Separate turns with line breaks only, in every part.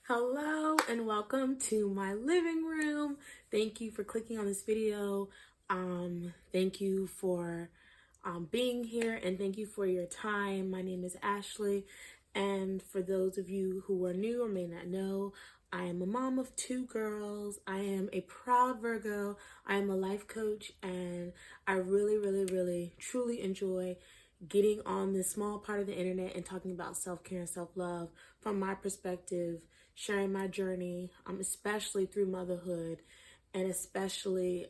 Hello and welcome to my living room. Thank you for clicking on this video. Thank you for being here and thank you for your time. My name is Ashley, and for those of you who are new or may not know, I am a mom of two girls. I am a proud Virgo. I am a life coach, and I really, truly enjoy getting on this small part of the internet and talking about self-care and self-love from my perspective, sharing my journey, especially through motherhood and especially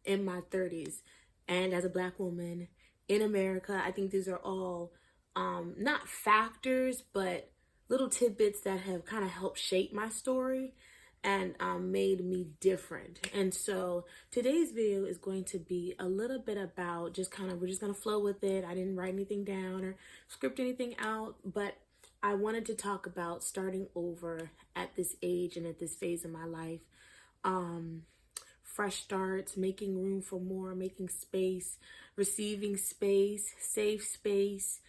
in my 30s. And as a Black woman in America, I think these are all not factors, but little tidbits that have kind of helped shape my story and made me different. And so today's video is going to be a little bit about we're just going to flow with it. I didn't write anything down or script anything out, but I wanted to talk about starting over at this age and at this phase of my life. Fresh starts, making room for more, making space, receiving space, safe space.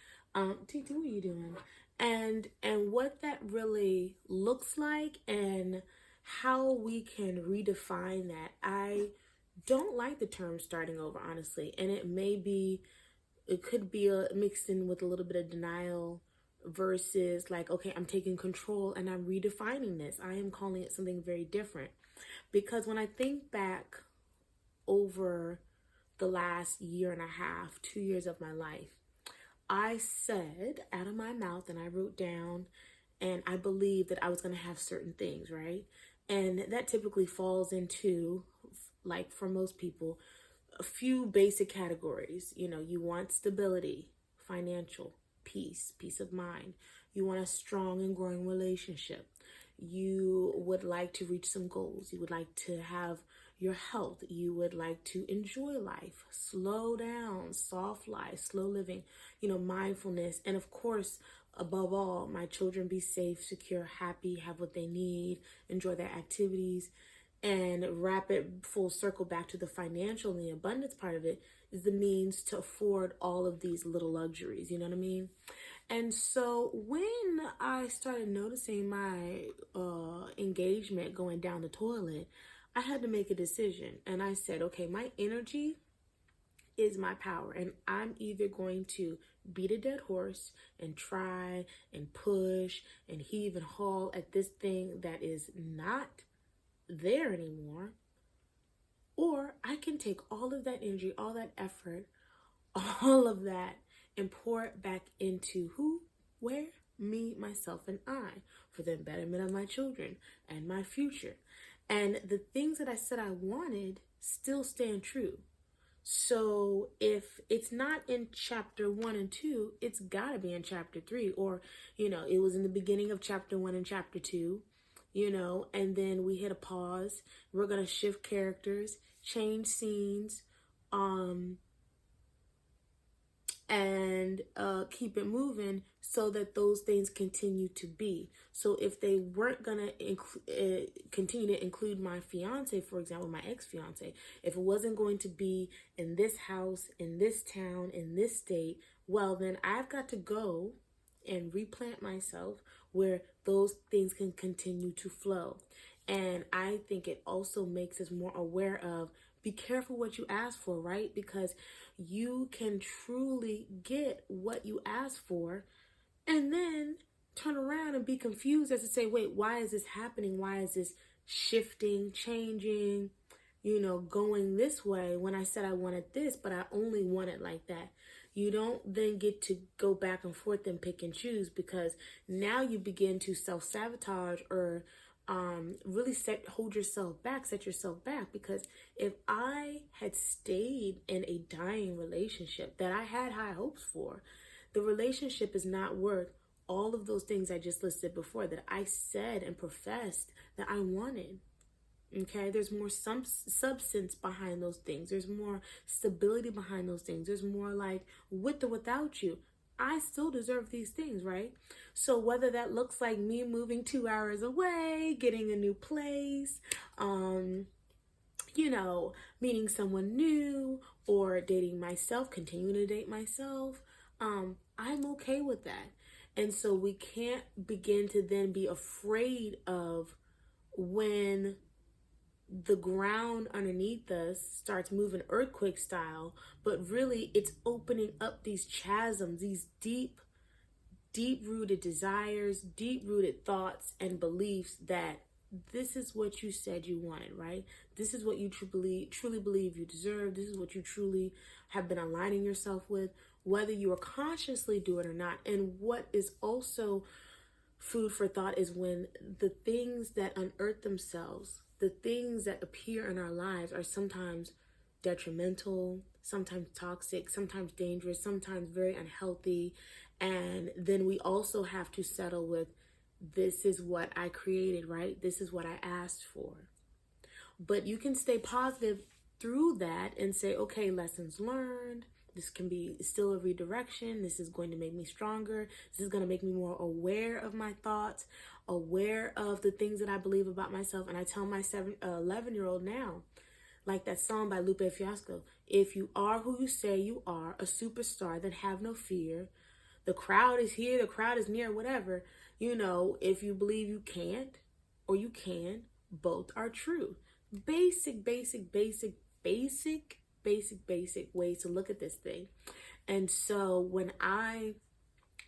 Titi, what are you doing? And what that really looks like and how we can redefine that. I don't like the term starting over, honestly, and it could be mixed in with a little bit of denial versus like, okay, I'm taking control and I'm redefining this. I am calling it something very different, because when I think back over the last year and a half, 2 years of my life, I said out of my mouth and I wrote down, and I believed that I was going to have certain things, right? And that typically falls into, like for most people, a few basic categories. You know, you want stability, financial, peace of mind. You want a strong and growing relationship. You would like to reach some goals. You would like to have your health. You would like to enjoy life, slow down, soft life, slow living, mindfulness. And of course, above all, my children be safe, secure, happy, have what they need, enjoy their activities. And wrap it full circle back to the financial and the abundance part of it is the means to afford all of these little luxuries. You know what I mean? And so when I started noticing my engagement going down the toilet, I had to make a decision. And I said, okay, my energy is my power, and I'm either going to beat a dead horse and try and push and heave and haul at this thing that is not there anymore, or I can take all of that energy, all that effort, all of that, and pour it back into who, where, me, myself, and I, for the betterment of my children and my future. And the things that I said I wanted still stand true. So if it's not in chapter 1 and 2, it's got to be in chapter 3, or it was in the beginning of chapter 1 and chapter 2, and then we hit a pause. We're going to shift characters, change scenes, and keep it moving so that those things continue to be. So if they weren't going to continue to include my fiance, for example, my ex-fiance, if it wasn't going to be in this house, in this town, in this state, well, then I've got to go and replant myself where those things can continue to flow. And I think it also makes us more aware of, be careful what you ask for, right? Because you can truly get what you ask for and then turn around and be confused as to say, wait, why is this happening? Why is this shifting, changing, going this way when I said I wanted this, but I only want it like that? You don't then get to go back and forth and pick and choose, because now you begin to self-sabotage or really set yourself back. Because if I had stayed in a dying relationship that I had high hopes for, the relationship is not worth all of those things I just listed before that I said and professed that I wanted. Okay, there's more substance behind those things. There's more stability behind those things. There's more like, with or without you, I still deserve these things, right? So whether that looks like me moving 2 hours away, getting a new place, meeting someone new, or dating myself, continuing to date myself, I'm okay with that. And so we can't begin to then be afraid of when the ground underneath us starts moving earthquake style, but really it's opening up these chasms, these deep rooted desires, deep rooted thoughts and beliefs that this is what you said you wanted, right? This is what you truly believe you deserve. This is what you truly have been aligning yourself with, whether you are consciously doing it or not. And what is also food for thought is when the things that unearth themselves, the things that appear in our lives are sometimes detrimental, sometimes toxic, sometimes dangerous, sometimes very unhealthy. And then we also have to settle with, this is what I created, right? This is what I asked for. But you can stay positive through that and say, okay, lessons learned. This can be still a redirection. This is going to make me stronger. This is going to make me more aware of my thoughts, aware of the things that I believe about myself. And I tell my 11-year-old now, like that song by Lupe Fiasco, if you are who you say you are, a superstar, then have no fear. The crowd is here, the crowd is near, whatever. You know, if you believe you can't or you can, both are true. Basic ways to look at this thing. And so when I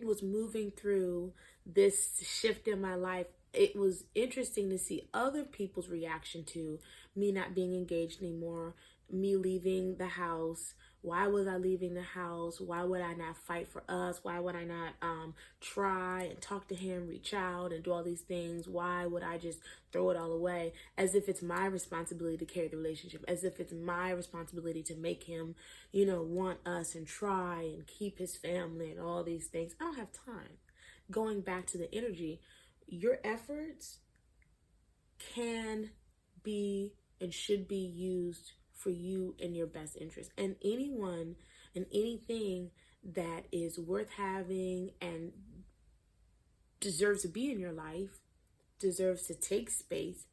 was moving through this shift in my life, it was interesting to see other people's reaction to me not being engaged anymore, me leaving the house. Why was I leaving the house? Why would I not fight for us? Why would I not try and talk to him, reach out and do all these things? Why would I just throw it all away? As if it's my responsibility to carry the relationship, as if it's my responsibility to make him, want us and try and keep his family and all these things. I don't have time. Going back to the energy, your efforts can be and should be used for you and your best interest. And anyone and anything that is worth having and deserves to be in your life, deserves to take space,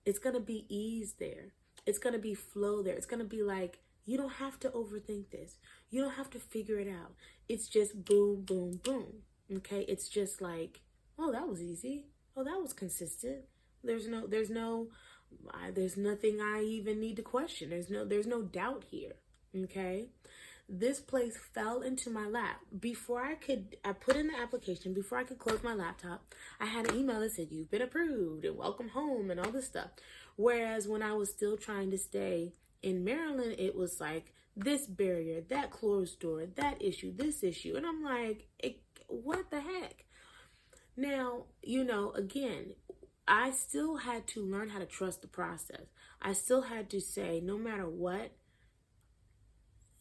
it's going to be ease there. It's going to be flow there. It's going to be like, you don't have to overthink this. You don't have to figure it out. It's just boom, boom, boom. Okay? It's just like, oh, that was easy. Oh, that was consistent. There's nothing I even need to question. There's no doubt here. Okay? This place fell into my lap. I put in the application, before I could close my laptop, I had an email that said, you've been approved and welcome home and all this stuff. Whereas when I was still trying to stay in Maryland, it was like this barrier, that closed door, that issue, this issue. And I'm like, what the heck? Now, again, I still had to learn how to trust the process. I still had to say, no matter what,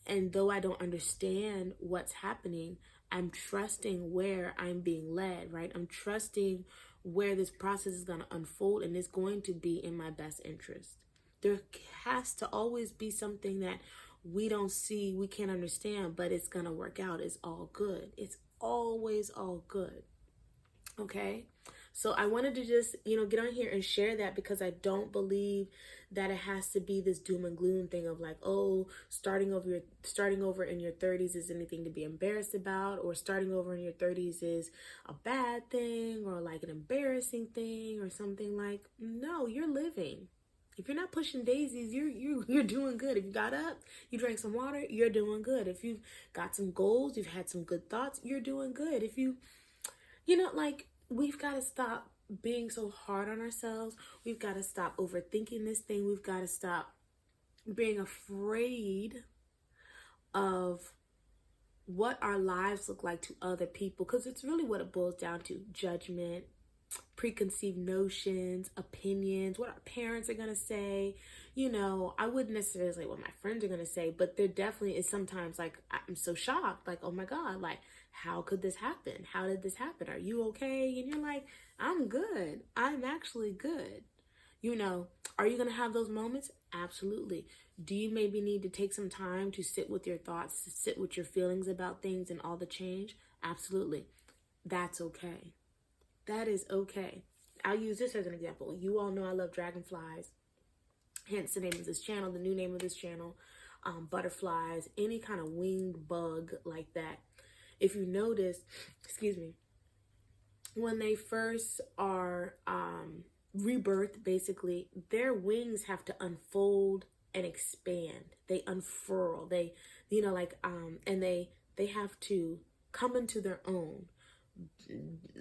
and though I don't understand what's happening, I'm trusting where I'm being led, right? I'm trusting where this process is going to unfold, and it's going to be in my best interest. There has to always be something that we don't see, we can't understand, but it's going to work out. It's all good. It's always all good. Okay? So I wanted to just, get on here and share that, because I don't believe that it has to be this doom and gloom thing of like, oh, starting over in your 30s is anything to be embarrassed about, or starting over in your 30s is a bad thing or like an embarrassing thing or something. Like, no, you're living. If you're not pushing daisies, you're doing good. If you got up, you drank some water, you're doing good. If you've got some goals, you've had some good thoughts, you're doing good. If we've got to stop being so hard on ourselves. We've got to stop overthinking this thing. We've got to stop being afraid of what our lives look like to other people, because it's really what it boils down to: judgment, preconceived notions, opinions, what our parents are going to say. I wouldn't necessarily say what my friends are going to say, but there definitely is sometimes like, I'm so shocked, like, oh my God, like, how could this happen? How did this happen? Are you okay? And you're like, I'm good. I'm actually good. Are you going to have those moments? Absolutely. Do you maybe need to take some time to sit with your thoughts, to sit with your feelings about things and all the change? Absolutely. That's okay. That is okay. I'll use this as an example. You all know I love dragonflies. Hence the name of this channel, the new name of this channel. Butterflies, any kind of winged bug like that. If you notice, excuse me, when they first are rebirth, basically, their wings have to unfold and expand. They unfurl. They, and they have to come into their own.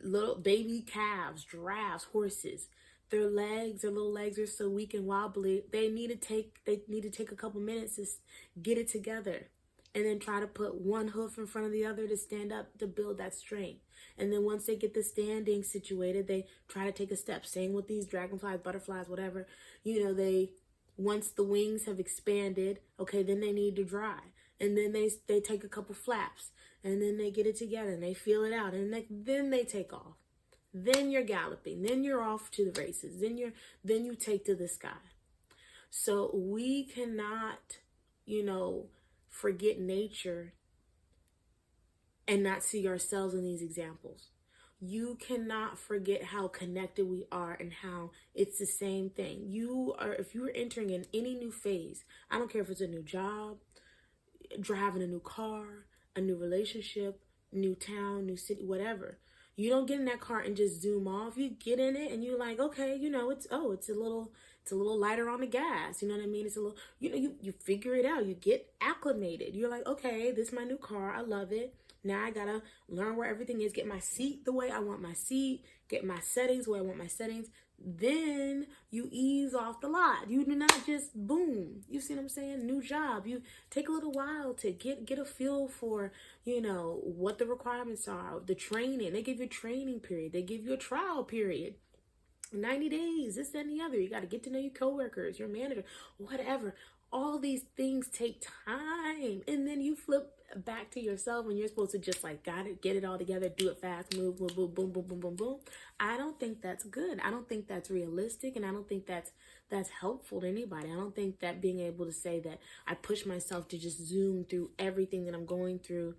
Little baby calves, giraffes, horses, their little legs are so weak and wobbly. They need to take a couple minutes to get it together, and then try to put one hoof in front of the other to stand up to build that strength. And then once they get the standing situated, they try to take a step. Same with these dragonflies, butterflies, whatever. They, once the wings have expanded, okay, then they need to dry. And then they take a couple flaps, and then they get it together and they feel it out, and then they take off. Then you're galloping. Then you're off to the races. Then you take to the sky. So we cannot, forget nature and not see ourselves in these examples. You cannot forget how connected we are and how it's the same thing. If you are entering in any new phase, I don't care if it's a new job, driving a new car, a new relationship, new town, new city, whatever. You don't get in that car and just zoom off. You get in it and you're like, okay, it's a little lighter on the gas. You know what I mean? It's a little, you figure it out. You get acclimated. You're like, okay, this is my new car. I love it. Now I gotta learn where everything is, get my seat the way I want my seat, get my settings the way I want my settings. Then you ease off the lot. You do not just boom. You see what I'm saying? New job. You take a little while to get a feel for, what the requirements are, the training. They give you a training period. They give you a trial period. 90 days, this, that, and the other. You got to get to know your coworkers, your manager, whatever. All these things take time. And then you flip back to yourself when you're supposed to just got it, get it all together, do it fast, move, boom, boom, boom, boom, boom, boom, boom. I don't think that's good. I don't think that's realistic. And I don't think that's helpful to anybody. I don't think that being able to say that I push myself to just zoom through everything that I'm going through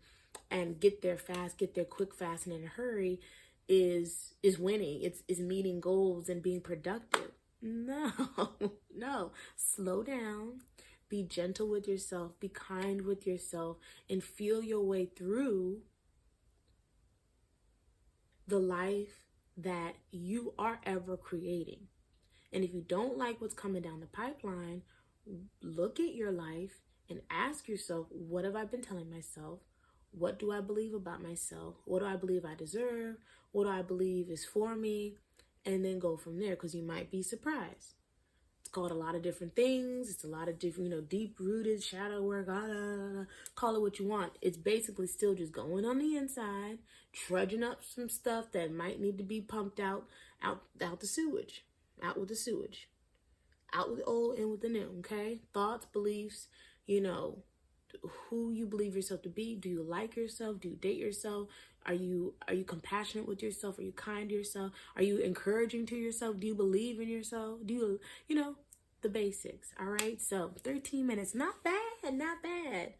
and get there fast, get there quick, fast, and in a hurry is winning. It's meeting goals and being productive. No, no. Slow down. Be gentle with yourself. Be kind with yourself, and feel your way through the life that you are ever creating. And if you don't like what's coming down the pipeline, look at your life and ask yourself, what have I been telling myself? What do I believe about myself? What do I believe I deserve? What do I believe is for me? And then go from there, because you might be surprised. It's called a lot of different things. It's a lot of different, deep-rooted shadow work. Call it what you want. It's basically still just going on the inside, trudging up some stuff that might need to be pumped out the sewage. Out with the sewage. Out with the old, in with the new, okay? Thoughts, beliefs, who you believe yourself to be. Do you like yourself? Do you date yourself? Are you compassionate with yourself? Are you kind to yourself? Are you encouraging to yourself? Do you believe in yourself? Do you, the basics, all right? So 13 minutes, not bad.